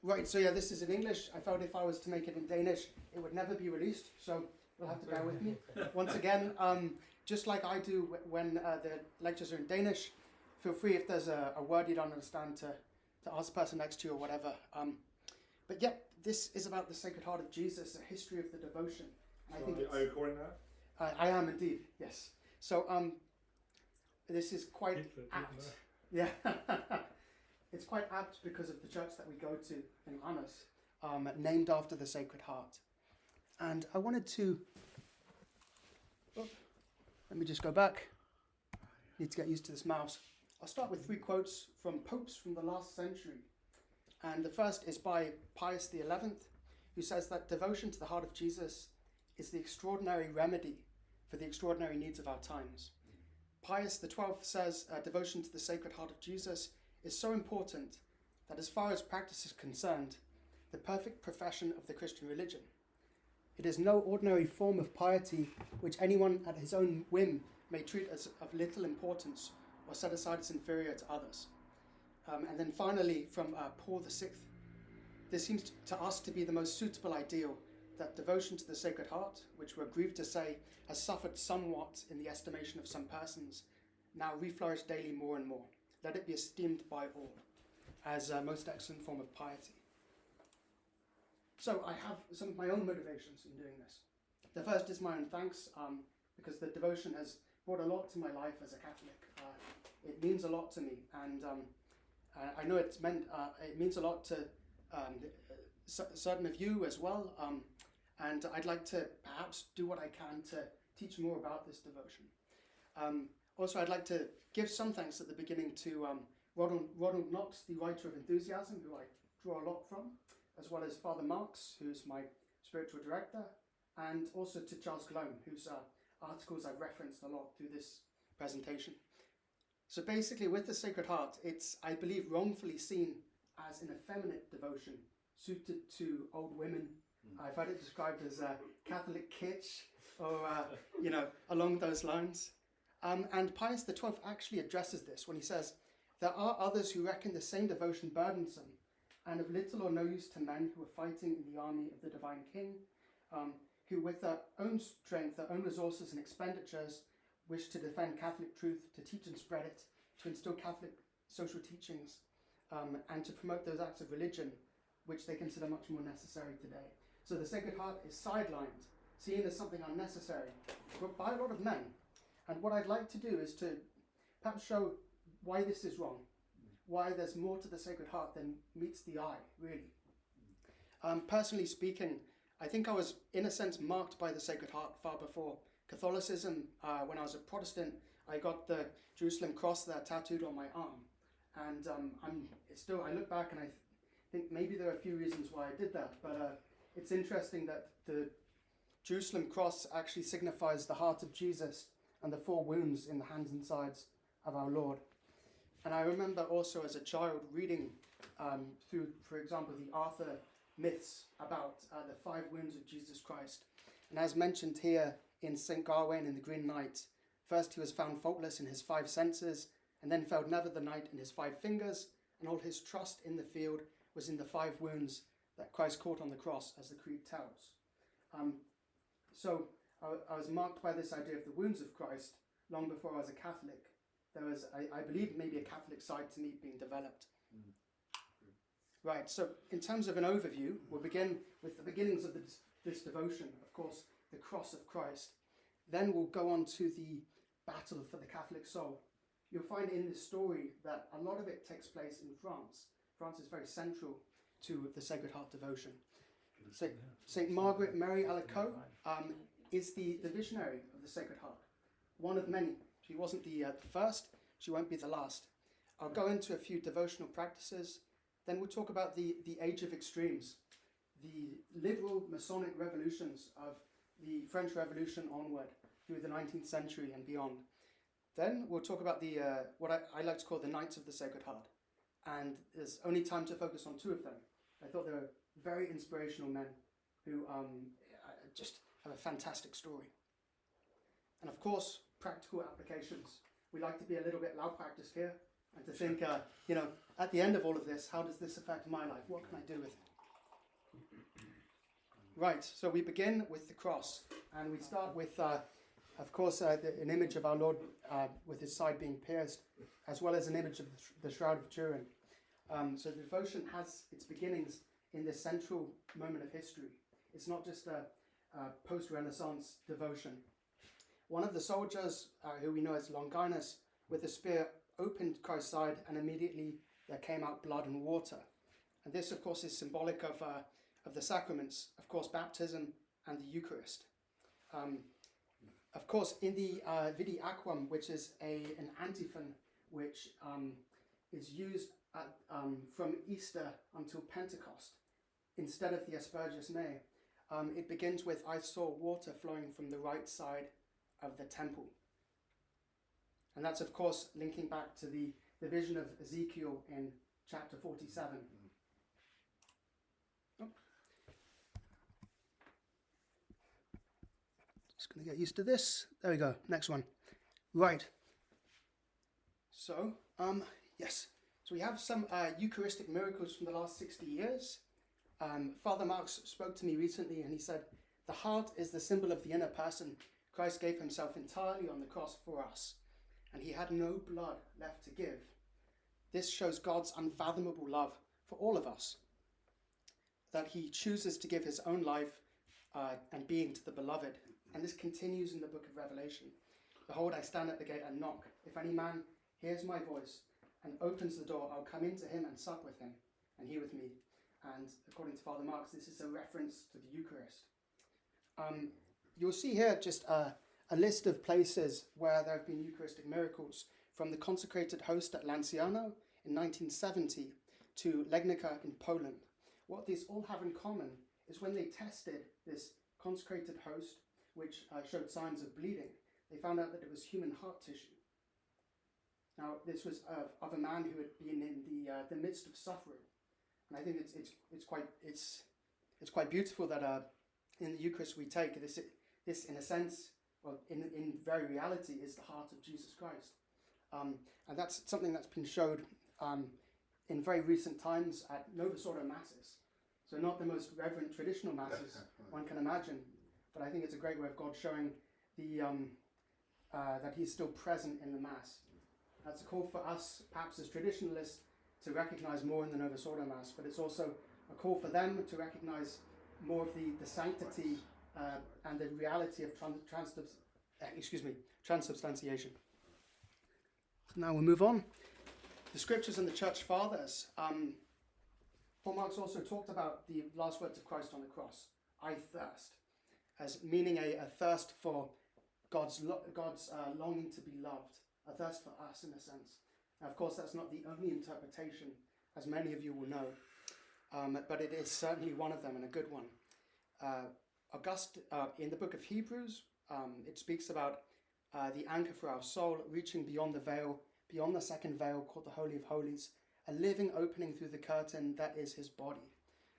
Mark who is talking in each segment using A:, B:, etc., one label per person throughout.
A: Right, so yeah, this is in English. I felt if I was to make it in Danish, it would never be released, so you'll have to bear with me. Once again, just like I do when the lectures are in Danish, feel free if there's a word you don't understand to ask the person next to you or whatever. But yeah, this is about the Sacred Heart of Jesus, a history of the devotion.
B: So I think are you recording that?
A: I am indeed, yes. So this is quite apt. Yeah. It's quite apt because of the church that we go to in Randers, named after the Sacred Heart. And I wanted to... let me just go back. Need to get used to this mouse. I'll start with 3 quotes from popes from the last century. And the first is by Pius XI, who says that devotion to the heart of Jesus is the extraordinary remedy for the extraordinary needs of our times. Pius XII says devotion to the Sacred Heart of Jesus is so important that as far as practice is concerned, the perfect profession of the Christian religion. It is no ordinary form of piety which anyone at his own whim may treat as of little importance or set aside as inferior to others. And then finally from Paul VI, this seems to us to be the most suitable ideal, that devotion to the Sacred Heart, which we're grieved to say has suffered somewhat in the estimation of some persons, now reflourish daily more and more. Let it be esteemed by all as a most excellent form of piety. So I have some of my own motivations in doing this. The first is my own thanks, because the devotion has brought a lot to my life as a Catholic. It means a lot to me, and I know it means a lot to certain of you as well, and I'd like to perhaps do what I can to teach more about this devotion. Also, I'd like to give some thanks at the beginning to Ronald Knox, the writer of Enthusiasm, who I draw a lot from, as well as Father Marks, who's my spiritual director, and also to Charles Gloam, whose articles I've referenced a lot through this presentation. So basically, with the Sacred Heart, it's, I believe, wrongfully seen as an effeminate devotion suited to old women. I've had it described as Catholic kitsch, or, along those lines. And Pius XII actually addresses this when he says, "There are others who reckon the same devotion burdensome, and of little or no use to men who are fighting in the army of the Divine King, who with their own strength, their own resources and expenditures, wish to defend Catholic truth, to teach and spread it, to instill Catholic social teachings, and to promote those acts of religion which they consider much more necessary today." So the Sacred Heart is sidelined, seen as something unnecessary, but by a lot of men. And what I'd like to do is to perhaps show why this is wrong, why there's more to the Sacred Heart than meets the eye, really. Personally speaking, I think I was, in a sense, marked by the Sacred Heart far before Catholicism. When I was a Protestant, I got the Jerusalem cross there tattooed on my arm. And I look back and I think maybe there are a few reasons why I did that, but it's interesting that the Jerusalem cross actually signifies the heart of Jesus and the 4 wounds in the hands and sides of our Lord. And I remember also as a child reading through, for example, the Arthur myths about the 5 wounds of Jesus Christ. And as mentioned here in St. Gawain in the Green Knight, first he was found faultless in his 5 senses, and then failed never the knight in his 5 fingers, and all his trust in the field was in the 5 wounds that Christ caught on the cross, as the creed tells. So I was marked by this idea of the wounds of Christ long before I was a Catholic. There was, I believe, maybe a Catholic side to me being developed. Right, so in terms of an overview, we'll begin with the beginnings of this devotion, of course, the cross of Christ. Then we'll go on to the battle for the Catholic soul. You'll find in this story that a lot of it takes place in France. France is very central to the Sacred Heart devotion. St. Margaret Mary Alacoque is the visionary of the Sacred Heart, one of many. She wasn't the first, she won't be the last. I'll go into a few devotional practices, then we'll talk about the age of extremes, the liberal Masonic revolutions of the French Revolution onward through the 19th century and beyond. Then we'll talk about the what I like to call the Knights of the Sacred Heart. And there's only time to focus on 2 of them. I thought they were very inspirational men who just have a fantastic story. And of course, practical applications. We like to be a little bit loud practiced here. And to think, at the end of all of this, how does this affect my life? What can I do with it? Right, so we begin with the cross, and we start with, of course, an image of our Lord with his side being pierced, as well as an image of the Shroud of Turin. So the devotion has its beginnings in this central moment of history. It's not just a post-Renaissance devotion. One of the soldiers, who we know as Longinus, with a spear opened Christ's side, and immediately there came out blood and water. And this, of course, is symbolic of the sacraments, of course, baptism and the Eucharist. Of course, in the Vidi Aquam, which is an antiphon which is used from Easter until Pentecost, instead of the Asperges Me, it begins with, "I saw water flowing from the right side of the temple." And that's, of course, linking back to the vision of Ezekiel in chapter 47. Oh. Just going to get used to this. There we go. Next one. Right. So, yes. So we have some Eucharistic miracles from the last 60 years. Father Marx spoke to me recently, and he said, "The heart is the symbol of the inner person. Christ gave himself entirely on the cross for us, and he had no blood left to give. This shows God's unfathomable love for all of us, that he chooses to give his own life and being to the beloved." And this continues in the book of Revelation. "Behold, I stand at the gate and knock. If any man hears my voice and opens the door, I'll come into him and sup with him, and he with me." And according to Father Marx, this is a reference to the Eucharist. You'll see here just a list of places where there have been Eucharistic miracles, from the consecrated host at Lanciano in 1970 to Legnica in Poland. What these all have in common is when they tested this consecrated host, which showed signs of bleeding, they found out that it was human heart tissue. Now, this was of a man who had been in the midst of suffering, and I think it's quite beautiful that in the Eucharist we take this in a sense, well, in very reality, is the heart of Jesus Christ, and that's something that's been showed in very recent times at Novus Ordo masses. So not the most reverent traditional masses one can imagine, but I think it's a great way of God showing that he's still present in the Mass. That's a call for us, perhaps as traditionalists, to recognize more in the Novus Ordo Mass, but it's also a call for them to recognize more of the sanctity and the reality of transubstantiation. So now we'll move on. The Scriptures and the Church Fathers. Paul Marx also talked about the last words of Christ on the cross, "I thirst," as meaning a thirst for God's longing to be loved, a thirst for us in a sense. Now, of course, that's not the only interpretation, as many of you will know, but it is certainly one of them, and a good one. In the book of Hebrews, it speaks about the anchor for our soul reaching beyond the veil, beyond the second veil called the Holy of Holies, a living opening through the curtain that is his body.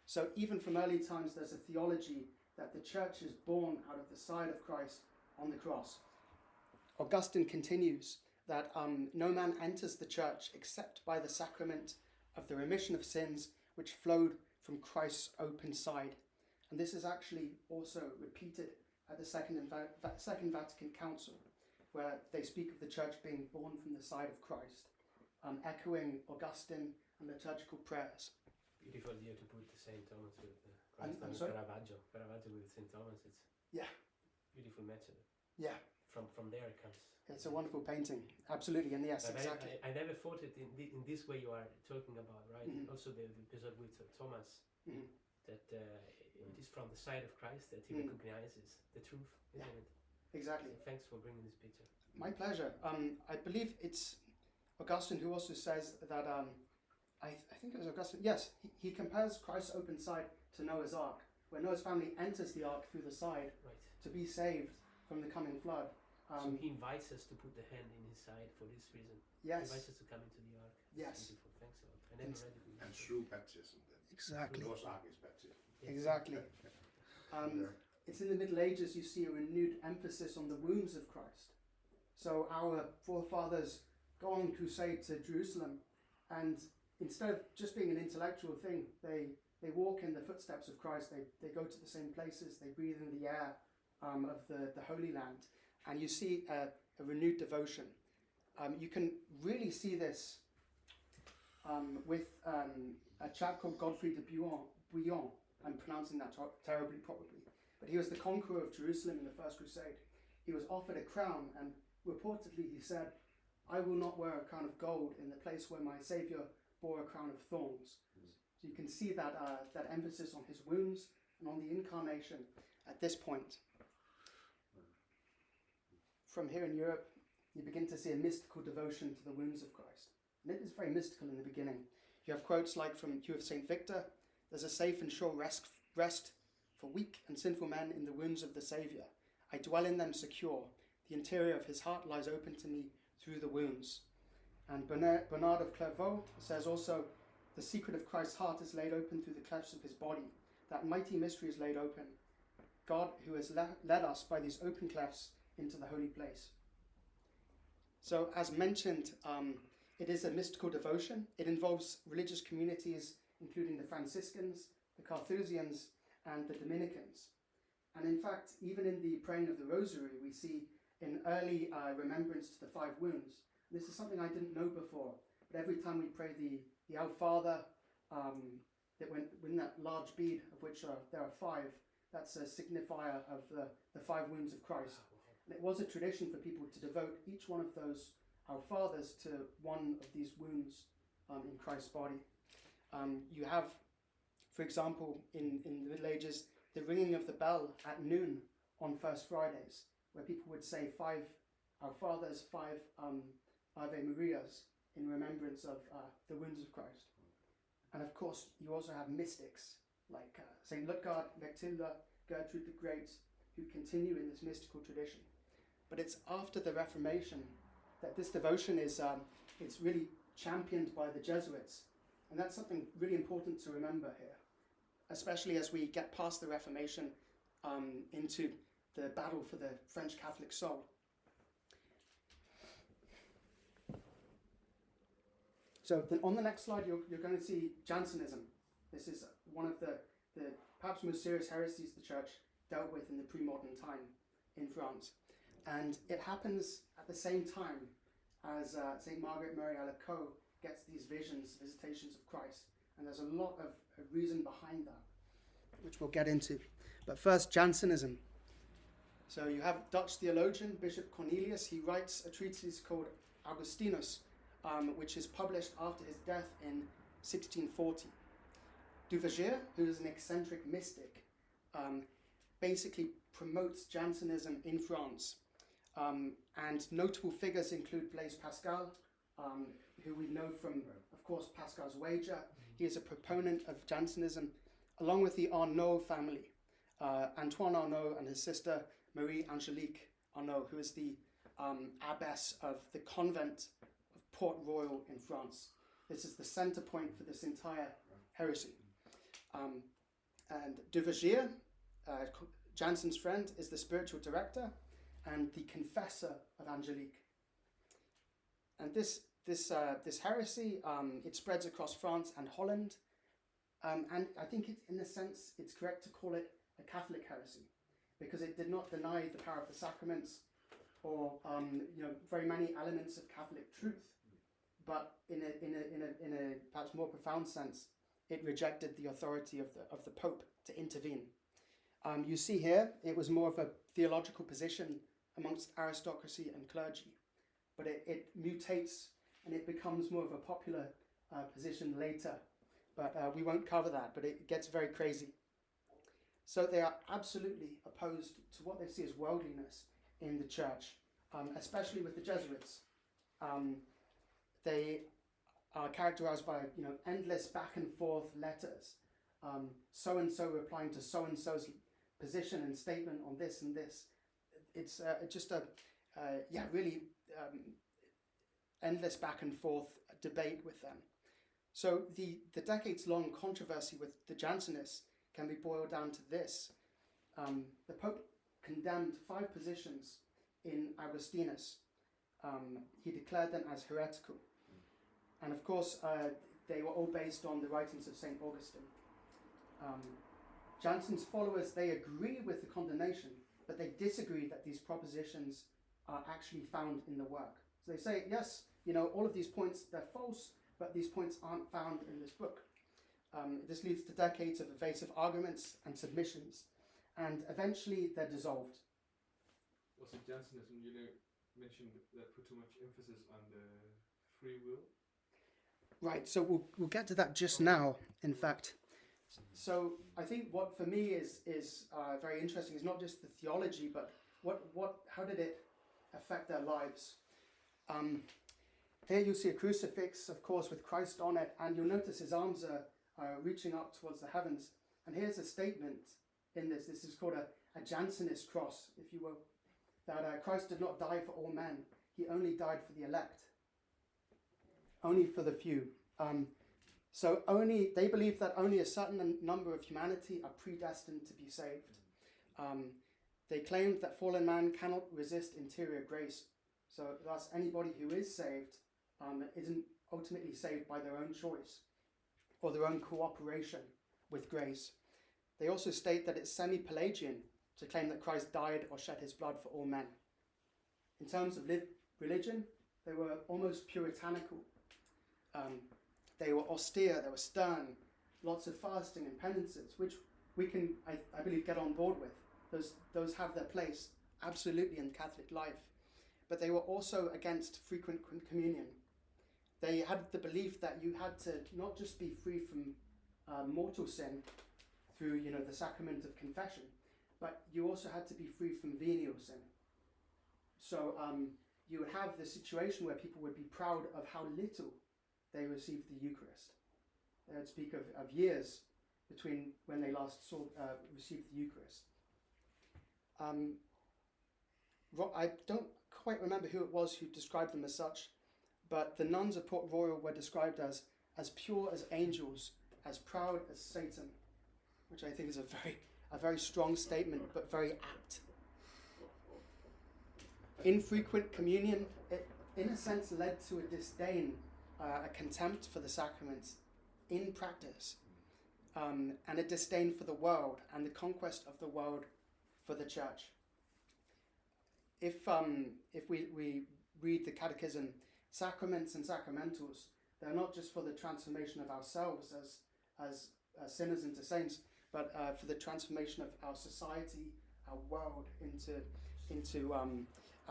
A: So even from early times, there's a theology that the church is born out of the side of Christ on the cross. Augustine continues that no man enters the church except by the sacrament of the remission of sins which flowed from Christ's open side. And this is actually also repeated at the Second Vatican Council, where they speak of the church being born from the side of Christ, echoing Augustine and liturgical prayers.
C: Beautiful idea to put the St. Thomas with Christ and Caravaggio with St. Thomas. It's beautiful method.
A: Yeah.
C: From there it comes.
A: It's a wonderful painting, absolutely, and yes, exactly.
C: I never thought it in this way you are talking about, right? Mm-hmm. Also the episode with Thomas, that it is from the side of Christ that he recognizes the truth, isn't it?
A: Exactly.
C: So thanks for bringing this picture.
A: My pleasure. I believe it's Augustine who also says that, I think it was Augustine, yes, he compares Christ's open side to Noah's Ark, where Noah's family enters the Ark through the side to be saved from the coming flood.
C: So he invites us to put the hand in his side for this reason.
A: Yes.
C: He invites us to come into the Ark.
A: Yes.
C: Beautiful. Thanks a lot. I never read it.
B: And through baptism then.
A: Exactly.
B: Noah's Ark is baptism.
A: Exactly. It's in the Middle Ages you see a renewed emphasis on the wounds of Christ. So our forefathers go on crusade to Jerusalem, and instead of just being an intellectual thing, they walk in the footsteps of Christ. They go to the same places. They breathe in the air of the Holy Land, and you see a renewed devotion. You can really see this with a chap called Godfrey de Bouillon. I'm pronouncing that terribly probably, but he was the conqueror of Jerusalem in the First Crusade. He was offered a crown, and reportedly he said, "I will not wear a crown of gold in the place where my Saviour bore a crown of thorns." So you can see that emphasis on his wounds and on the incarnation at this point. From here in Europe, you begin to see a mystical devotion to the wounds of Christ. And it is very mystical in the beginning. You have quotes like from Hugh of St. Victor, "There's a safe and sure rest for weak and sinful men in the wounds of the Saviour. I dwell in them secure. The interior of his heart lies open to me through the wounds." And Bernard of Clairvaux says also, "The secret of Christ's heart is laid open through the clefts of his body. That mighty mystery is laid open. God who has led us by these open clefts into the holy place." So as mentioned, it is a mystical devotion. It involves religious communities, including the Franciscans, the Carthusians, and the Dominicans. And in fact, even in the praying of the Rosary, we see an early remembrance to the five wounds. This is something I didn't know before, but every time we pray the Our Father, that when that large bead, of which there are five, that's a signifier of the five wounds of Christ. And it was a tradition for people to devote each one of those Our Fathers to one of these wounds in Christ's body. You have, for example, in the Middle Ages, the ringing of the bell at noon on First Fridays, where people would say five Our Fathers, five Ave Marias in remembrance of the wounds of Christ. And of course, you also have mystics like St. Ludgard, Vectilda, Gertrude the Great, who continue in this mystical tradition. But it's after the Reformation that this devotion is it's really championed by the Jesuits. And that's something really important to remember here, especially as we get past the Reformation into the battle for the French Catholic soul. So on the next slide, you're going to see Jansenism. This is one of the perhaps most serious heresies the church dealt with in the pre-modern time in France. And it happens at the same time as St. Margaret Mary Alacoque gets these visions, visitations of Christ. And there's a lot of reason behind that, which we'll get into. But first, Jansenism. So you have Dutch theologian Bishop Cornelius. He writes a treatise called Augustinus, which is published after his death in 1640. Duverger, who is an eccentric mystic, basically promotes Jansenism in France. And notable figures include Blaise Pascal, who we know from, of course, Pascal's Wager. He is a proponent of Jansenism, along with the Arnaud family, Antoine Arnaud and his sister Marie Angélique Arnaud, who is the abbess of the convent of Port Royal in France. This is the center point for this entire heresy. And Duverger, Jansen's friend, is the spiritual director and the confessor of Angélique. And this heresy, it spreads across France and Holland. And I think in a sense, it's correct to call it a Catholic heresy, because it did not deny the power of the sacraments or very many elements of Catholic truth, but in a perhaps more profound sense, it rejected the authority of the Pope to intervene. You see here, it was more of a theological position amongst aristocracy and clergy, but it mutates and it becomes more of a popular position later. But we won't cover that, but it gets very crazy. So they are absolutely opposed to what they see as worldliness in the church, especially with the Jesuits. They are characterized by endless back and forth letters, so-and-so replying to so-and-so's position and statement on this and this. It's just a really endless back and forth debate with them. So the decades-long controversy with the Jansenists can be boiled down to this. The Pope condemned 5 positions in Augustinus, he declared them as heretical. And of course, they were all based on the writings of St. Augustine. Jansen's followers, they agree with the condemnation, but they disagree that these propositions are actually found in the work. So they say, yes, all of these points, they're false, but these points aren't found in this book. This leads to decades of evasive arguments and submissions, and eventually they're dissolved.
D: Was it Jansenism mentioned that put too much emphasis on the free will?
A: Right, so we'll get to that just now, in fact. So I think what for me is very interesting is not just the theology, but how did it affect their lives? Here you'll see a crucifix, of course, with Christ on it, and you'll notice his arms are reaching up towards the heavens. And here's a statement in this. This is called a Jansenist cross, if you will, that Christ did not die for all men. He only died for the elect, only for the few. So they believe that only a certain number of humanity are predestined to be saved. They claimed that fallen man cannot resist interior grace. So thus anybody who is saved isn't ultimately saved by their own choice or their own cooperation with grace. They also state that it's semi-Pelagian to claim that Christ died or shed his blood for all men. In terms of religion, they were almost puritanical. They were austere, they were stern, lots of fasting and penances, which we can, I believe, get on board with. Those have their place absolutely in Catholic life. But they were also against frequent communion. They had the belief that you had to not just be free from mortal sin through, the sacrament of confession, but you also had to be free from venial sin. So you would have the situation where people would be proud of how little they received the Eucharist. They would speak of years between when they last received the Eucharist. I don't quite remember who it was who described them as such, but the nuns of Port Royal were described as pure as angels, as proud as Satan, which I think is a very strong statement, but very apt. Infrequent communion, it in a sense led to a disdain, a contempt for the sacraments in practice, and a disdain for the world and the conquest of the world for the church. If we read the Catechism, sacraments and sacramentals, they're not just for the transformation of ourselves as sinners into saints, but for the transformation of our society, our world into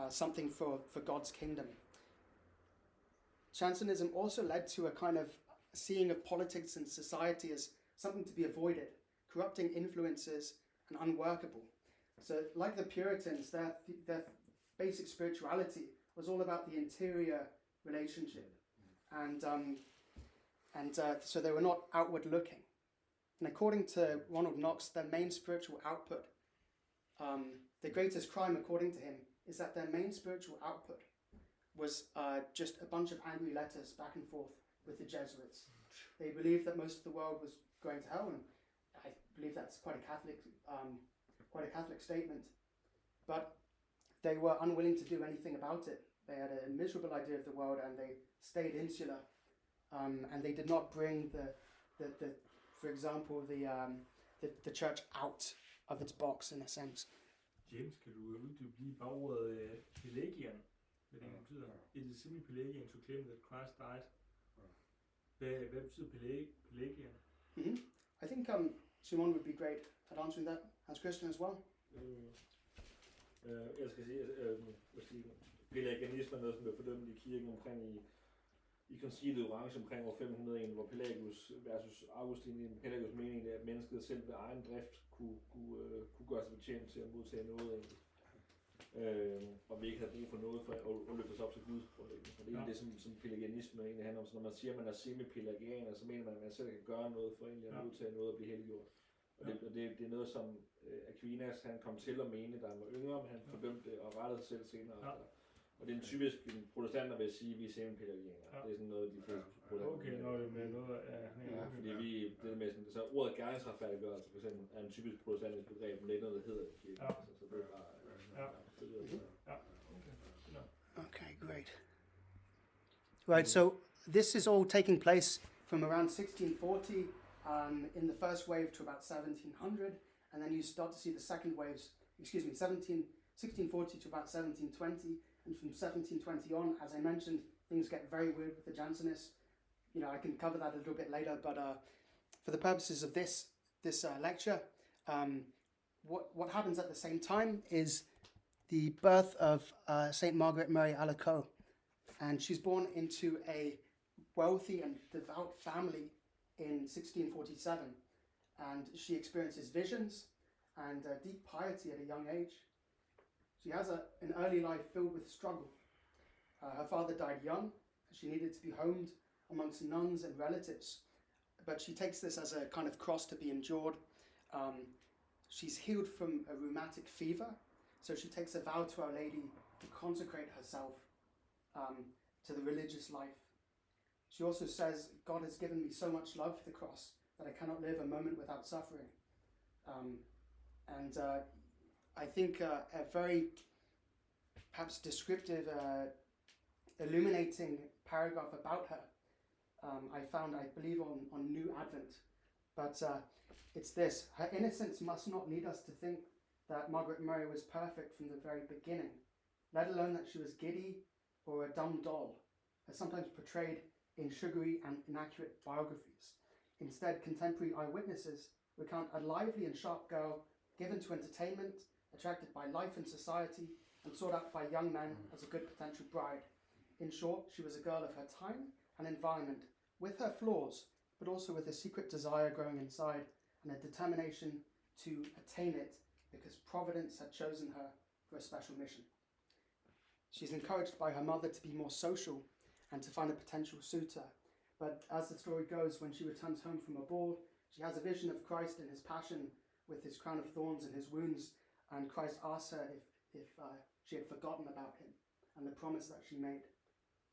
A: something for God's kingdom. Jansenism also led to a kind of seeing of politics and society as something to be avoided, corrupting influences and unworkable. So like the Puritans, their basic spirituality was all about the interior relationship. And so they were not outward looking. And according to Ronald Knox, their main spiritual output, the greatest crime according to him, is that their main spiritual output was just a bunch of angry letters back and forth with the Jesuits. They believed that most of the world was going to hell, and I believe that's quite a Catholic statement. But they were unwilling to do anything about it. They had a miserable idea of the world, and they stayed insular. And they did not bring for example, the church out of its box in a sense.
E: James, kan du uddybe lige bagordet Pelagian, hvad det betyder? It is semi-Pelagian to claim that Christ died. Hvad betyder Pelagian?
A: Mm-hmm. I think Simon would be great at answering that as Christian as well.
F: Jeg skal sige, pelagianisme er noget, som blev fordømt i kirken omkring i koncilet Orange omkring år 501, hvor Pelagius versus Augustin, Pelagius mening er, at mennesket selv ved egen drift kunne gøre sig betjent til at modtage noget, og vi ikke havde brug for noget for at løfte os op til Gud. Og det er det, som pelagianisme egentlig handler om. Så når man siger, at man er semi-pelagianer, så mener man, at man selv kan gøre noget for egentlig at modtage noget og blive helliggjort. Og det er noget, som Aquinas han kom til at mene, da han var yngre, men han fordømte det og rettede sig selv senere. Og det er en typisk protestanter vil sige, at vi er semi-pelagianer. Det er sådan noget, de fleste protestanter.
E: Okay, med noget
F: fordi vi, det med sådan, så ordet gerningsretfærdiggørelse for eksempel er en typisk protestantisk begreb, men det er ikke noget, der hedder i kirken. Så det er bare...
A: Okay, great. Right, so this is all taking place from around 1640 in the first wave to about 1700, and then you start to see the second waves, 1640 to about 1720, and from 1720 on, as I mentioned, things get very weird with the Jansenists. You know, I can cover that a little bit later, but for the purposes of this lecture, what happens at the same time is the birth of Saint Margaret Mary Alacoque, and she's born into a wealthy and devout family in 1647, and she experiences visions and deep piety at a young age. She has an early life filled with struggle. Her father died young. She needed to be homed amongst nuns and relatives, but she takes this as a kind of cross to be endured. She's healed from a rheumatic fever, so she takes a vow to Our Lady to consecrate herself to the religious life. She also says, God has given me so much love for the cross that I cannot live a moment without suffering. I think a very perhaps descriptive, illuminating paragraph about her I found, I believe, on New Advent. But it's this: her innocence must not lead us to think that Margaret Mary was perfect from the very beginning, let alone that she was giddy or a dumb doll, as sometimes portrayed in sugary and inaccurate biographies. Instead, contemporary eyewitnesses recount a lively and sharp girl given to entertainment, attracted by life and society, and sought out by young men as a good potential bride. In short, she was a girl of her time and environment, with her flaws, but also with a secret desire growing inside and a determination to attain it because Providence had chosen her for a special mission. She's encouraged by her mother to be more social and to find a potential suitor. But as the story goes, when she returns home from a ball, she has a vision of Christ in his passion with his crown of thorns and his wounds, and Christ asks her if she had forgotten about him and the promise that she made.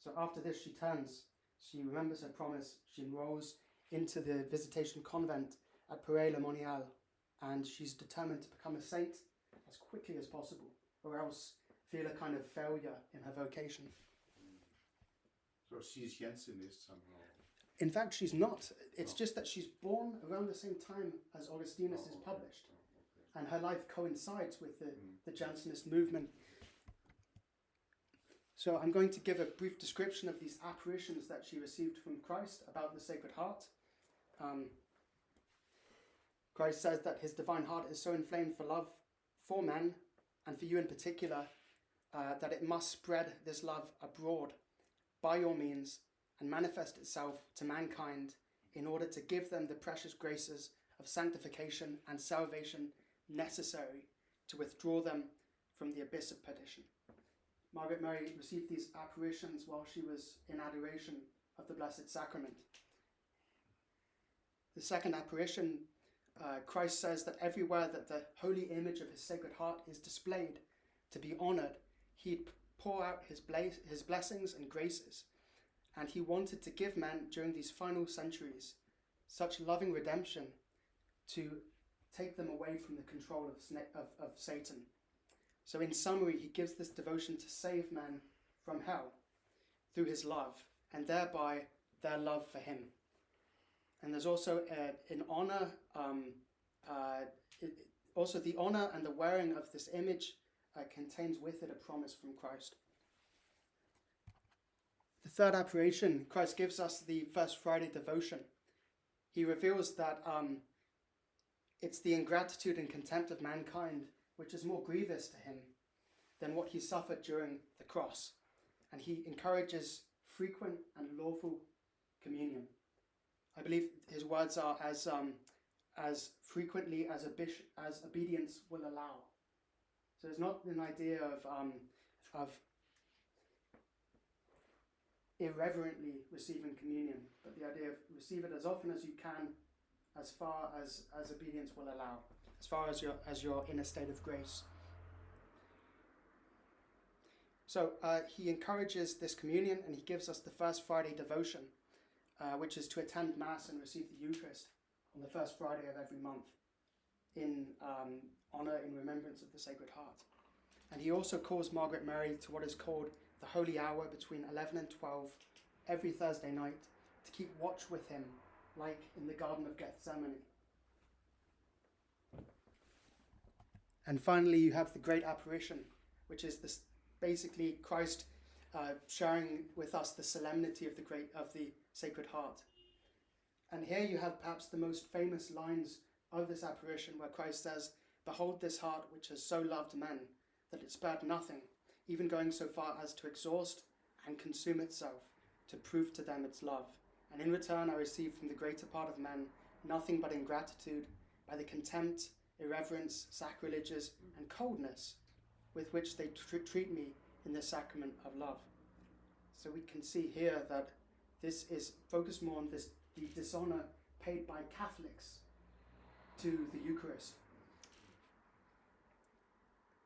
A: So after this, she turns, she remembers her promise, she enrolls into the Visitation Convent at Paray-le-Monial, and she's determined to become a saint as quickly as possible, or else feel a kind of failure in her vocation.
B: So she's Jansenist somehow.
A: In fact, she's not. It's just that she's born around the same time as Augustinus is published, and her life coincides with the Jansenist movement. So I'm going to give a brief description of these apparitions that she received from Christ about the Sacred Heart. Christ says that his divine heart is so inflamed for love for men, and for you in particular, that it must spread this love abroad by your means and manifest itself to mankind in order to give them the precious graces of sanctification and salvation necessary to withdraw them from the abyss of perdition. Margaret Mary received these apparitions while she was in adoration of the Blessed Sacrament. The second apparition, Christ says that everywhere that the holy image of his Sacred Heart is displayed to be honoured, he'd pour out his blessings and graces. And he wanted to give men during these final centuries such loving redemption to take them away from the control of Satan. So in summary, he gives this devotion to save men from hell through his love, and thereby their love for him. And there's also an honor, also the honor and the wearing of this image contains with it a promise from Christ. The third apparition, Christ gives us the First Friday devotion. He reveals that it's the ingratitude and contempt of mankind which is more grievous to him than what he suffered during the cross. And he encourages frequent and lawful communion. I believe his words are as frequently as obedience will allow. So it's not an idea of irreverently receiving communion, but the idea of receive it as often as you can, as far as obedience will allow, as far as you're in a state of grace. So he encourages this communion, and he gives us the First Friday devotion, which is to attend Mass and receive the Eucharist on the first Friday of every month in honor, in remembrance of the Sacred Heart. And he also calls Margaret Mary to what is called the holy hour between 11 and 12 every Thursday night to keep watch with him, like in the Garden of Gethsemane. And finally, you have the Great Apparition, which is this, basically Christ sharing with us the solemnity of the Sacred Heart. And here you have perhaps the most famous lines of this apparition, where Christ says, "Behold this heart which has so loved men, that it spared nothing, even going so far as to exhaust and consume itself, to prove to them its love. And in return I receive from the greater part of men nothing but ingratitude, by the contempt, irreverence, sacrileges, and coldness with which they treat me in the sacrament of love." So we can see here that this is focused more on the dishonor paid by Catholics to the Eucharist.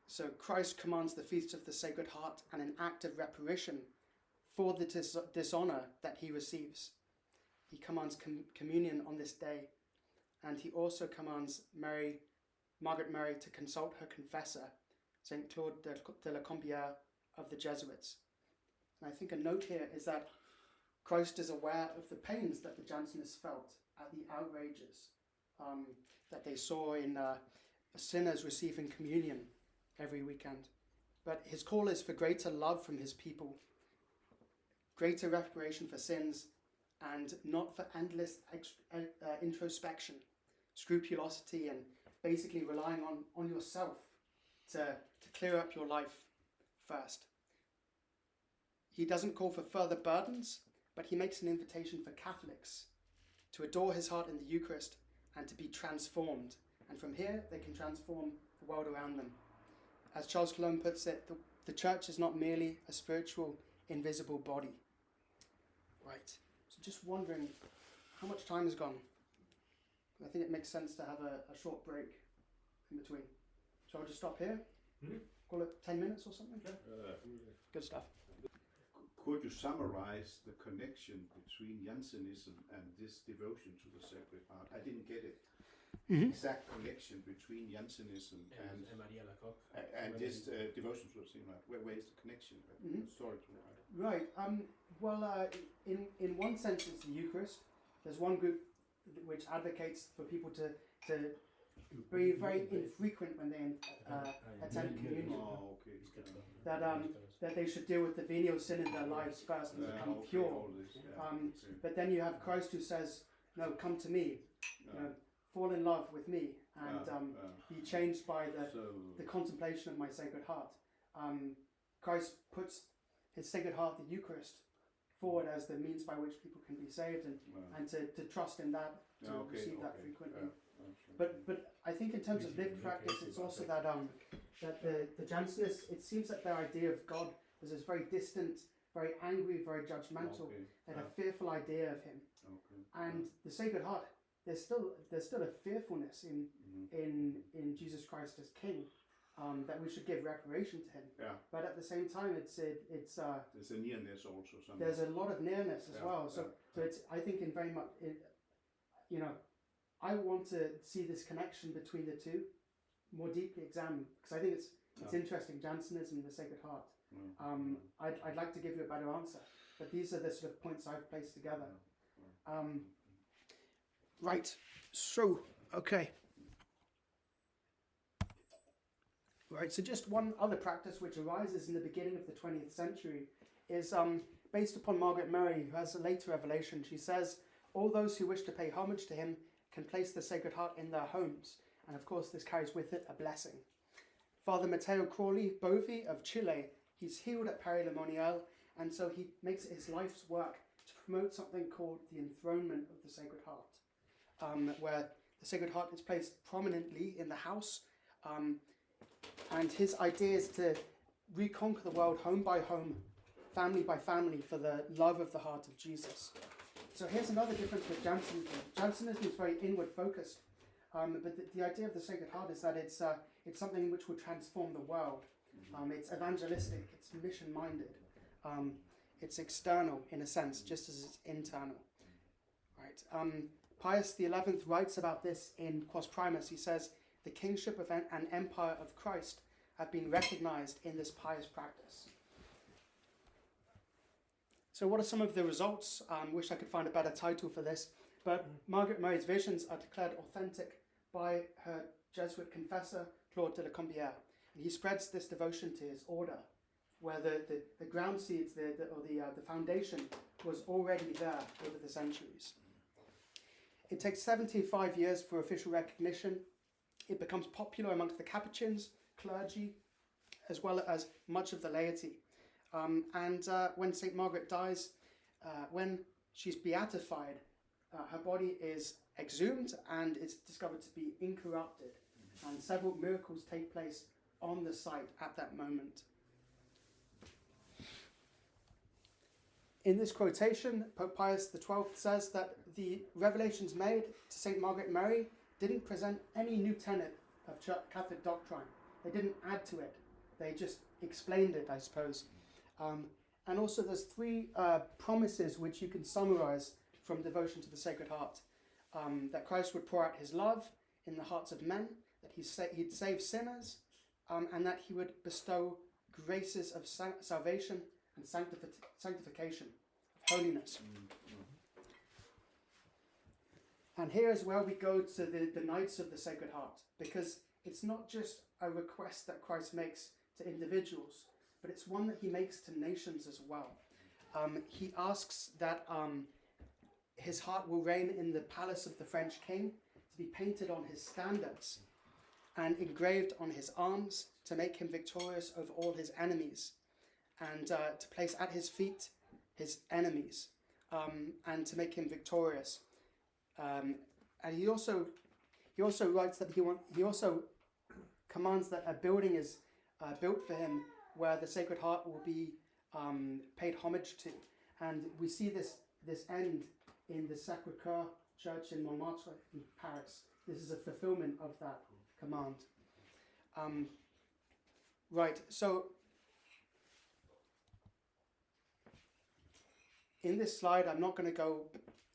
A: So Christ commands the Feast of the Sacred Heart and an act of reparation for the dishonor that he receives. He commands communion on this day, and he also commands Margaret Mary to consult her confessor, St. Claude de la Compiere of the Jesuits. And I think a note here is that Christ is aware of the pains that the Jansenists felt at the outrages that they saw in sinners receiving communion every weekend. But his call is for greater love from his people, greater reparation for sins, and not for endless introspection, scrupulosity, and basically relying on yourself to clear up your life first. He doesn't call for further burdens, but he makes an invitation for Catholics to adore his heart in the Eucharist and to be transformed. And from here, they can transform the world around them. As Charles Cologne puts it, the church is not merely a spiritual, invisible body. Right. So just wondering how much time has gone. I think it makes sense to have a short break in between. Shall I just stop here? Call it 10 minutes or something? Good stuff.
B: Could you summarize the connection between Jansenism and this devotion to the Sacred Heart? I didn't get it. Exact connection between Jansenism and
C: Maria Alacoque.
B: And this devotion to the Sacred Heart. Where is the connection? Sorry to
A: Right. Well, in one sense, it's the Eucharist. There's one group which advocates for people to be very infrequent when they attend communion.
B: Oh, okay.
A: That they should deal with the venial sin in their lives first and become pure. But then you have Christ who says, "No, come to me, fall in love with me, and be changed by the contemplation of my Sacred Heart." Christ puts his Sacred Heart, the Eucharist, forward as the means by which people can be saved, and to trust in that, to receive that frequently. But I think in terms of lived practice, it's also that the Jansenists, it seems that their idea of God is this very distant, very angry, very judgmental, and a fearful idea of him. And the Sacred Heart, there's still a fearfulness in Jesus Christ as King, that we should give reparation to him. But at the same time, it's there's
B: a nearness also.
A: There's a lot of nearness as well. So it's, I think, in very much, I want to see this connection between the two more deeply examined, because I think it's interesting, Jansenism and the Sacred Heart. I'd like to give you a better answer, but these are the sort of points I've placed together. Right, so, okay. Right, so just one other practice which arises in the beginning of the 20th century is based upon Margaret Mary, who has a later revelation. She says, all those who wish to pay homage to him can place the Sacred Heart in their homes, and of course this carries with it a blessing. Father Mateo Crawley Bovey of Chile, he's healed at Paray-le-Monial, and so he makes it his life's work to promote something called the enthronement of the Sacred Heart, where the Sacred Heart is placed prominently in the house, and his idea is to reconquer the world home by home, family by family, for the love of the heart of Jesus. So here's another difference with Jansenism. Jansenism is very inward focused, but the idea of the Sacred Heart is that it's something which will transform the world. It's evangelistic, it's mission minded, it's external in a sense, just as it's internal. Right? Pius XI writes about this in Quos Primus. He says, the kingship of and empire of Christ have been recognized in this pious practice. So what are some of the results? Wish I could find a better title for this, but Margaret Mary's visions are declared authentic by her Jesuit confessor, Claude de la Combière. And he spreads this devotion to his order, where the ground seeds, the foundation was already there over the centuries. It takes 75 years for official recognition. It becomes popular amongst the Capuchins, clergy, as well as much of the laity. When St. Margaret dies, when she's beatified, her body is exhumed and it's discovered to be incorrupted. And several miracles take place on the site at that moment. In this quotation, Pope Pius XII says that the revelations made to St. Margaret Mary didn't present any new tenet of Catholic doctrine. They didn't add to it. They just explained it, I suppose. And also there's three promises which you can summarize from devotion to the Sacred Heart. That Christ would pour out his love in the hearts of men, that he'd save sinners, and that he would bestow graces of salvation and sanctification, of holiness. And here is where we go to the Knights of the Sacred Heart, because it's not just a request that Christ makes to individuals, but it's one that he makes to nations as well. He asks that his heart will reign in the palace of the French king, to be painted on his standards and engraved on his arms, to make him victorious over all his enemies, and to place at his feet his enemies, and to make him victorious. And he also writes that he also commands that a building is built for him where the Sacred Heart will be paid homage to. And we see this end in the Sacré-Cœur Church in Montmartre in Paris. This is a fulfillment of that command. Right, so in this slide, I'm not going to go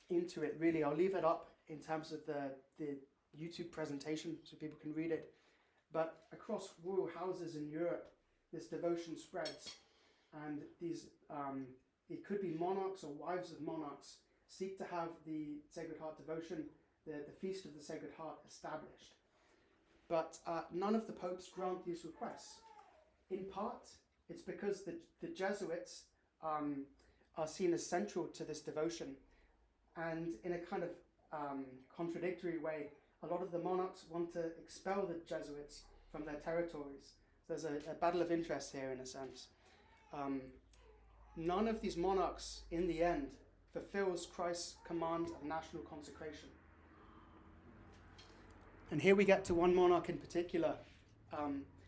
A: into it really. I'll leave it up in terms of the YouTube presentation so people can read it. But across royal houses in Europe, this devotion spreads, and these it could be monarchs or wives of monarchs seek to have the Sacred Heart devotion, the Feast of the Sacred Heart, established. But none of the popes grant these requests. In part, it's because the Jesuits are seen as central to this devotion, and in a kind of contradictory way, a lot of the monarchs want to expel the Jesuits from their territories. So there's a battle of interest here in a sense. None of these monarchs, in the end, fulfills Christ's command of national consecration. And here we get to one monarch in particular.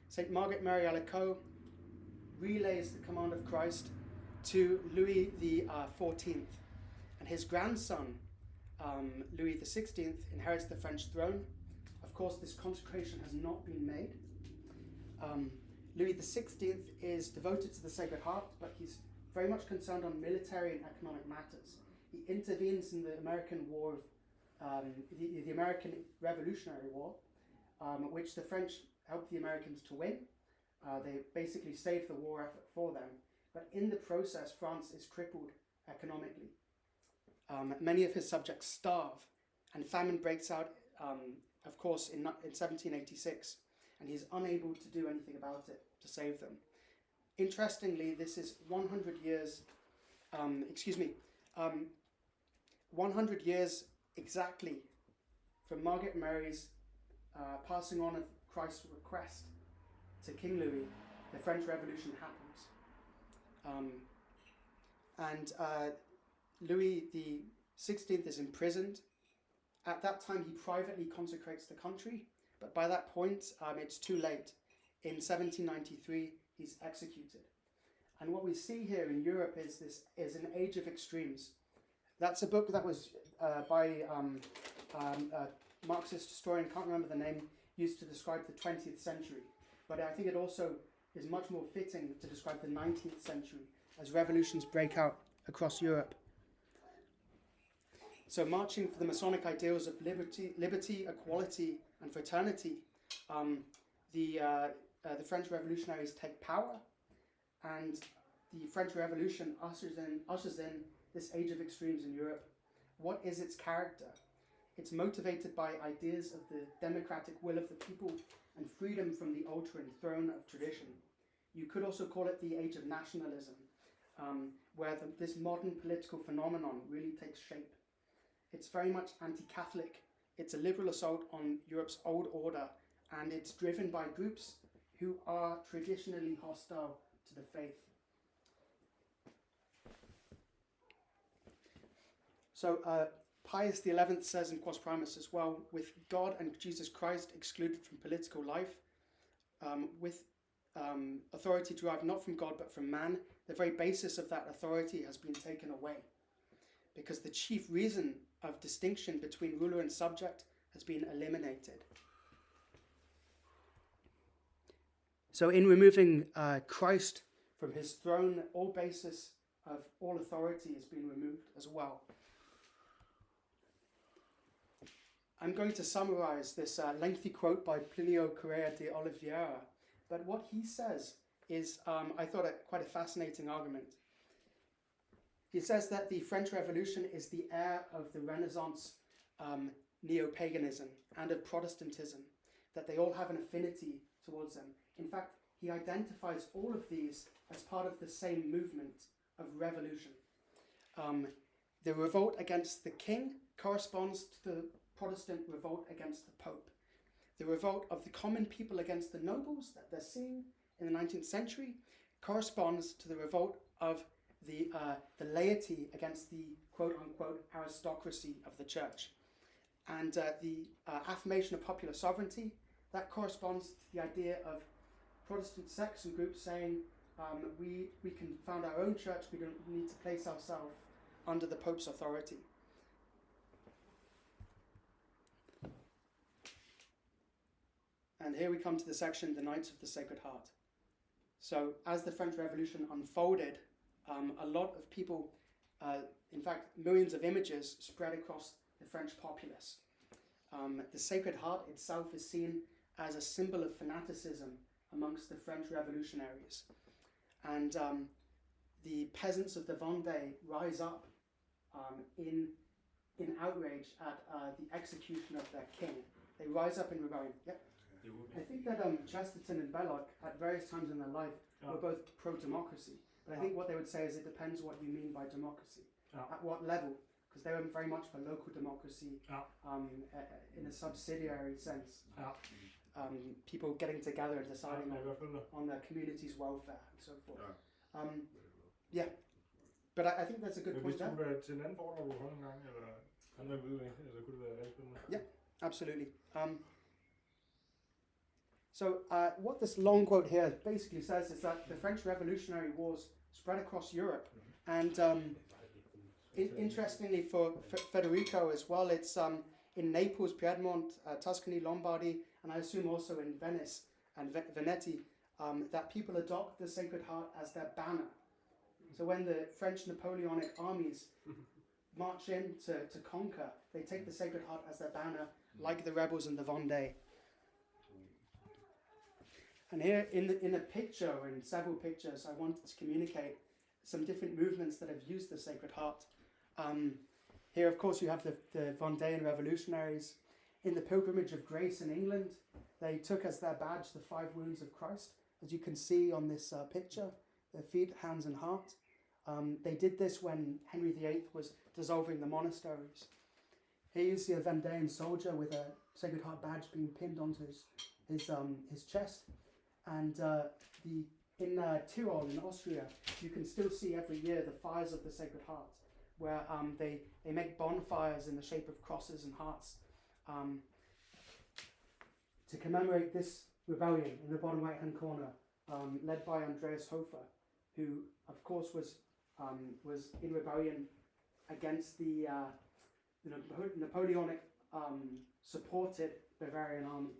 A: St. Margaret Mary Alacoque relays the command of Christ to Louis XIV, and his grandson, Louis XVI, inherits the French throne. Of course, this consecration has not been made. Louis XVI is devoted to the Sacred Heart, but he's very much concerned on military and economic matters. He intervenes in the American War, the American Revolutionary War, which the French helped the Americans to win. They basically saved the war effort for them. But in the process, France is crippled economically. Many of his subjects starve, and famine breaks out, of course, in 1786, and he's unable to do anything about it to save them. Interestingly, this is 100 years, 100 years exactly from Margaret Mary's passing on of Christ's request to King Louis. The French Revolution happens. Louis XVI is imprisoned. At that time, he privately consecrates the country, but by that point, it's too late. In 1793, he's executed. And what we see here in Europe is an age of extremes. That's a book that was by a Marxist historian, can't remember the name, used to describe the 20th century. But I think it also is much more fitting to describe the 19th century as revolutions break out across Europe. So marching for the Masonic ideals of liberty, equality, and fraternity, the French revolutionaries take power, and the French Revolution ushers in this age of extremes in Europe. What is its character? It's motivated by ideas of the democratic will of the people and freedom from the altering throne of tradition. You could also call it the age of nationalism, where this modern political phenomenon really takes shape. It's very much anti-Catholic. It's a liberal assault on Europe's old order, and it's driven by groups who are traditionally hostile to the faith. So Pius XI says in Quos Primus as well, with God and Jesus Christ excluded from political life, with authority derived not from God but from man, the very basis of that authority has been taken away, because the chief reason of distinction between ruler and subject has been eliminated. So in removing Christ from his throne, all basis of all authority has been removed as well. I'm going to summarize this lengthy quote by Plinio Correa de Oliveira, but what he says is, I thought, quite a fascinating argument. He says that the French Revolution is the heir of the Renaissance neo-paganism and of Protestantism, that they all have an affinity towards them. In fact, he identifies all of these as part of the same movement of revolution. The revolt against the king corresponds to the Protestant revolt against the Pope. The revolt of the common people against the nobles that they're seeing in the 19th century corresponds to the revolt of the laity against the quote-unquote aristocracy of the church. And the affirmation of popular sovereignty, that corresponds to the idea of Protestant sects and groups saying we can found our own church, we don't need to place ourselves under the Pope's authority. And here we come to the section, the Knights of the Sacred Heart. So as the French Revolution unfolded, a lot of people, in fact, millions of images spread across the French populace. The Sacred Heart itself is seen as a symbol of fanaticism amongst the French revolutionaries. And the peasants of the Vendée rise up in outrage at the execution of their king. They rise up in rebellion. Yep. I think that Chesterton and Belloc, at various times in their life, were both pro-democracy. But I think what they would say is it depends what you mean by democracy. At what level? Because they were very much for local democracy in a subsidiary sense. People getting together and deciding on their community's welfare and so forth. Yeah. But I think that's a good point there. Yeah, absolutely. So what this long quote here basically says is that the French Revolutionary Wars spread across Europe. And interestingly for Federico as well, it's in Naples, Piedmont, Tuscany, Lombardy, and I assume also in Venice and Veneti, that people adopt the Sacred Heart as their banner. So when the French Napoleonic armies march in to conquer, they take the Sacred Heart as their banner, like the rebels in the Vendée. And here in a picture, or in several pictures, I wanted to communicate some different movements that have used the Sacred Heart. Here, of course, you have the Vendéan revolutionaries. In the Pilgrimage of Grace in England, they took as their badge the 5 wounds of Christ, as you can see on this picture, their feet, hands and heart. They did this when Henry VIII was dissolving the monasteries. Here you see a Vendéan soldier with a Sacred Heart badge being pinned onto his chest. And in Tyrol in Austria, you can still see every year the fires of the Sacred Heart, where they make bonfires in the shape of crosses and hearts to commemorate this rebellion in the bottom right-hand corner, led by Andreas Hofer, who, of course, was in rebellion against the Napoleonic supported Bavarian army.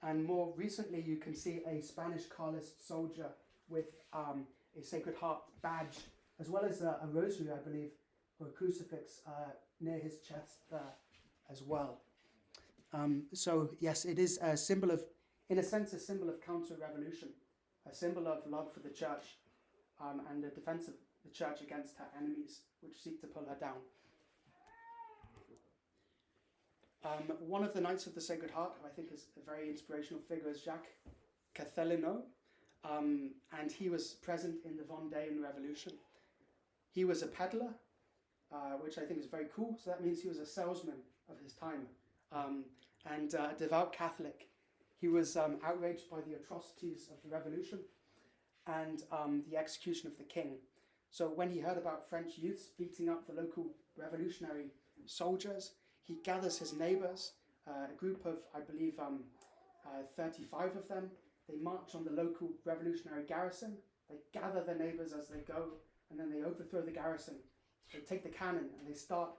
A: And more recently, you can see a Spanish Carlist soldier with a Sacred Heart badge, as well as a rosary, I believe, or a crucifix near his chest there as well. So yes, it is a symbol of, in a sense, a symbol of counter-revolution, a symbol of love for the church. and the defense of the church against her enemies, which seek to pull her down. One of the Knights of the Sacred Heart, who I think is a very inspirational figure, is Jacques Cathelineau, and he was present in the Vendéan Revolution. He was a peddler, which I think is very cool. So that means he was a salesman of his time, and a devout Catholic. He was outraged by the atrocities of the revolution and the execution of the king. So when he heard about French youths beating up the local revolutionary soldiers, he gathers his neighbors, a group of, I believe, 35 of them. They march on the local revolutionary garrison. They gather their neighbors as they go, and then they overthrow the garrison. They take the cannon and they start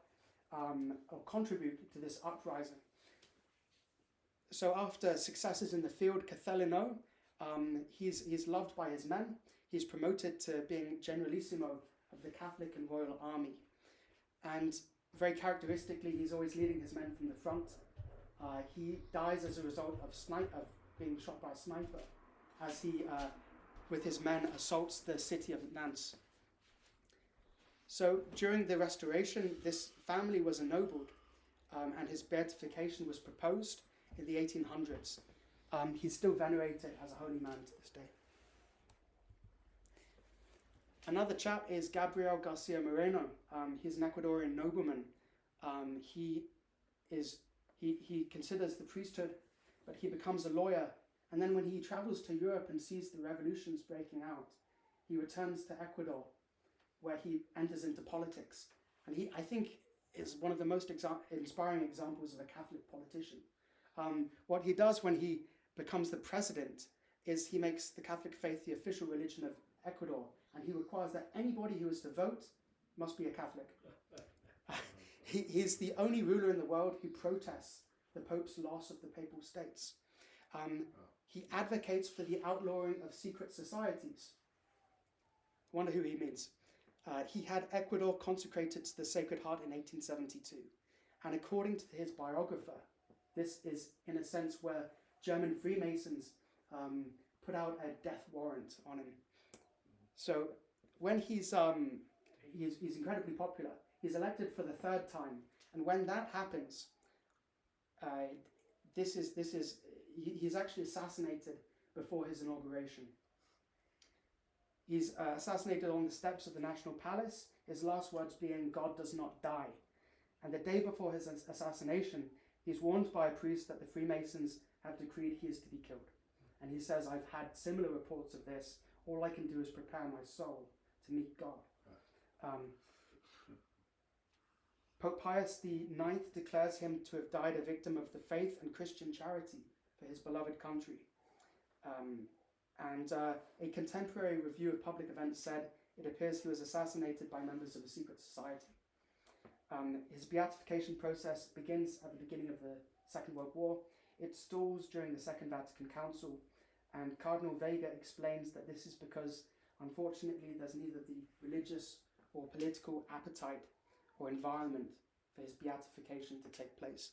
A: or contribute to this uprising. So after successes in the field, Cathelineau, he's loved by his men. He's promoted to being generalissimo of the Catholic and Royal Army. And very characteristically, he's always leading his men from the front. He dies as a result of being shot by a sniper as he, with his men, assaults the city of Nantes. So during the Restoration, this family was ennobled, and his beatification was proposed in the 1800s. He's still venerated as a holy man to this day. Another chap is Gabriel Garcia Moreno. He's an Ecuadorian nobleman. He considers the priesthood, but he becomes a lawyer. And then when he travels to Europe and sees the revolutions breaking out, he returns to Ecuador, where he enters into politics. And he, I think, is one of the most inspiring examples of a Catholic politician. What he does when he becomes the president is he makes the Catholic faith the official religion of Ecuador, and he requires that anybody who is to vote must be a Catholic. He's the only ruler in the world who protests the Pope's loss of the Papal States. He advocates for the outlawing of secret societies. Wonder who he means. He had Ecuador consecrated to the Sacred Heart in 1872, and according to his biographer, this is in a sense where German Freemasons put out a death warrant on him. So when he's incredibly popular, he's elected for the third time, and when that happens, he's actually assassinated before his inauguration. He's assassinated on the steps of the National Palace, his last words being, "God does not die." And the day before his assassination, he's warned by a priest that the Freemasons have decreed he is to be killed. And he says, "I've had similar reports of this. All I can do is prepare my soul to meet God." Pope Pius IX declares him to have died a victim of the faith and Christian charity for his beloved country. And a contemporary review of public events said it appears he was assassinated by members of a secret society. His beatification process begins at the beginning of the Second World War. It stalls during the Second Vatican Council, and Cardinal Vega explains that this is because, unfortunately, there's neither the religious or political appetite or environment for his beatification to take place.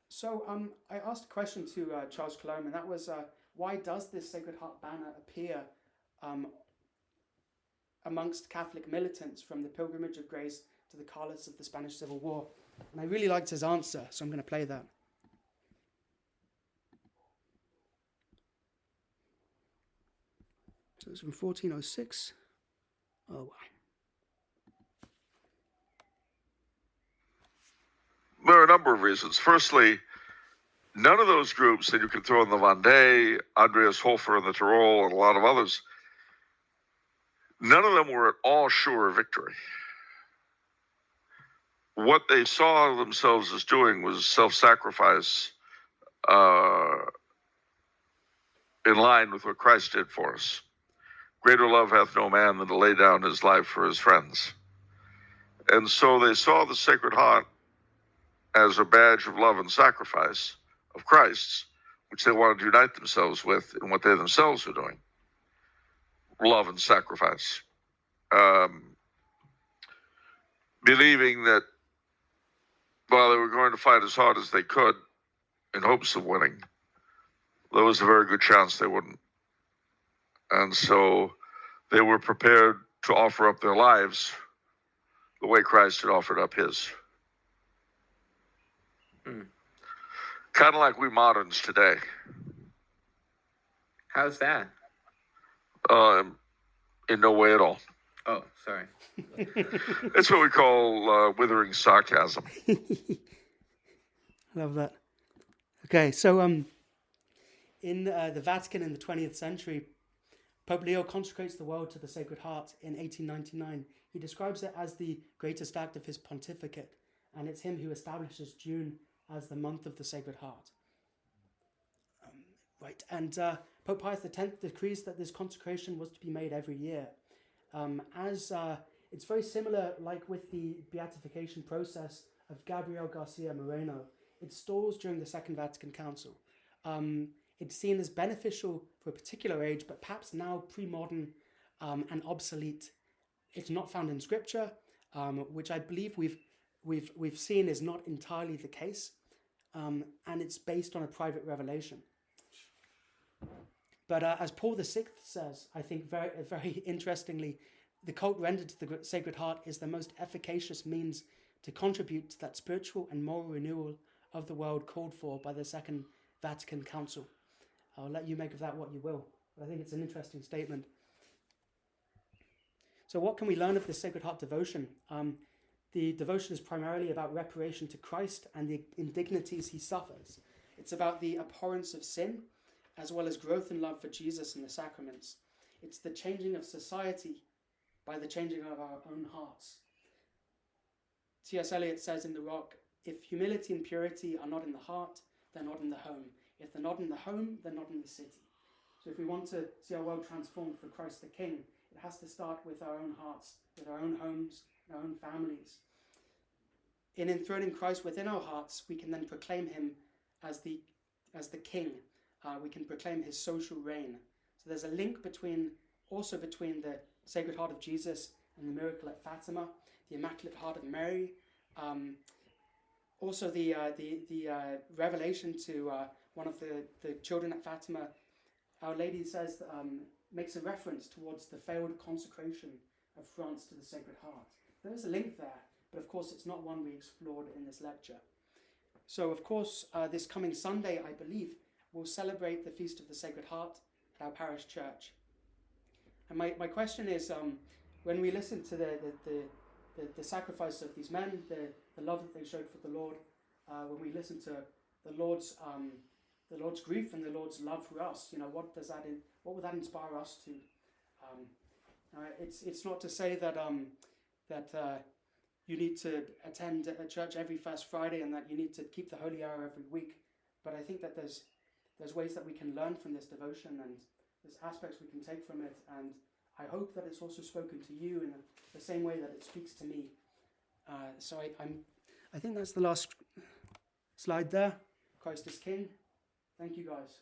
A: So I asked a question to Charles Colomb, and that was, why does this Sacred Heart banner appear amongst Catholic militants from the Pilgrimage of Grace to the Carlists of the Spanish Civil War? And I really liked his answer, so I'm going to play that. So it's from 1406. Oh, wow.
G: There are a number of reasons. Firstly, none of those groups that you could throw in the Vendée, Andreas Hofer in the Tyrol, and a lot of others, none of them were at all sure of victory. What they saw themselves as doing was self-sacrifice in line with what Christ did for us. Greater love hath no man than to lay down his life for his friends. And so they saw the Sacred Heart as a badge of love and sacrifice of Christ's, which they wanted to unite themselves with in what they themselves were doing. Love and sacrifice. Believing that while they were going to fight as hard as they could in hopes of winning, there was a very good chance they wouldn't. And so they were prepared to offer up their lives the way Christ had offered up his. Kind of like we moderns today.
H: How's that?
G: In no way at all.
H: Oh, sorry.
G: It's what we call withering sarcasm.
A: Love that. Okay, so in the Vatican in the 20th century, Pope Leo consecrates the world to the Sacred Heart in 1899. He describes it as the greatest act of his pontificate, and it's him who establishes June as the month of the Sacred Heart. Right, and Pope Pius X decrees that this consecration was to be made every year. It's very similar, like with the beatification process of Gabriel, Garcia, Moreno. It stalls during the Second Vatican Council. It's seen as beneficial for a particular age, but perhaps now pre-modern and obsolete. It's not found in Scripture, which I believe we've seen is not entirely the case, and it's based on a private revelation. But as Paul VI says, I think very, very interestingly, the cult rendered to the Sacred Heart is the most efficacious means to contribute to that spiritual and moral renewal of the world called for by the Second Vatican Council. I'll let you make of that what you will, but I think it's an interesting statement. So what can we learn of the Sacred Heart devotion? The devotion is primarily about reparation to Christ and the indignities he suffers. It's about the abhorrence of sin, as well as growth in love for Jesus and the sacraments. It's the changing of society by the changing of our own hearts. T.S. Eliot says in The Rock, if humility and purity are not in the heart, they're not in the home. If they're not in the home, they're not in the city. So if we want to see our world transformed for Christ the King, it has to start with our own hearts, with our own homes, our own families. In enthroning Christ within our hearts, we can then proclaim him as the King. We can proclaim his social reign. So there's a link between the Sacred Heart of Jesus and the miracle at Fatima, the Immaculate Heart of Mary. Also the revelation to one of the children at Fatima. Our Lady says, makes a reference towards the failed consecration of France to the Sacred Heart. There is a link there, but of course it's not one we explored in this lecture. So of course this coming Sunday, I believe, we'll celebrate the Feast of the Sacred Heart at our parish church. And my question is, when we listen to the sacrifice of these men, the love that they showed for the Lord, when we listen to the Lord's grief and the Lord's love for us, what would that inspire us to? It's not to say that you need to attend a church every First Friday and that you need to keep the Holy Hour every week, but I think that there's ways that we can learn from this devotion, and there's aspects we can take from it, and I hope that it's also spoken to you in the same way that it speaks to me. So I think that's the last slide there. Christ is King. Thank you, guys.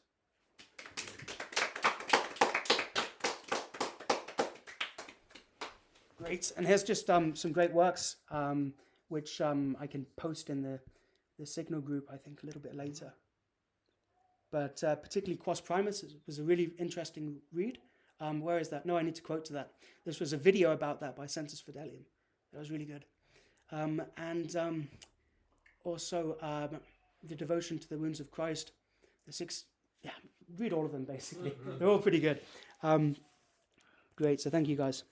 A: Great. And here's just some great works, which I can post in the Signal group, I think, a little bit later. But particularly Quos Primus was a really interesting read. Where is that? No, I need to quote to that. This was a video about that by Sensus Fidelium. That was really good. And also the Devotion to the Wounds of Christ. Read all of them, basically. They're all pretty good. Great, so thank you, guys.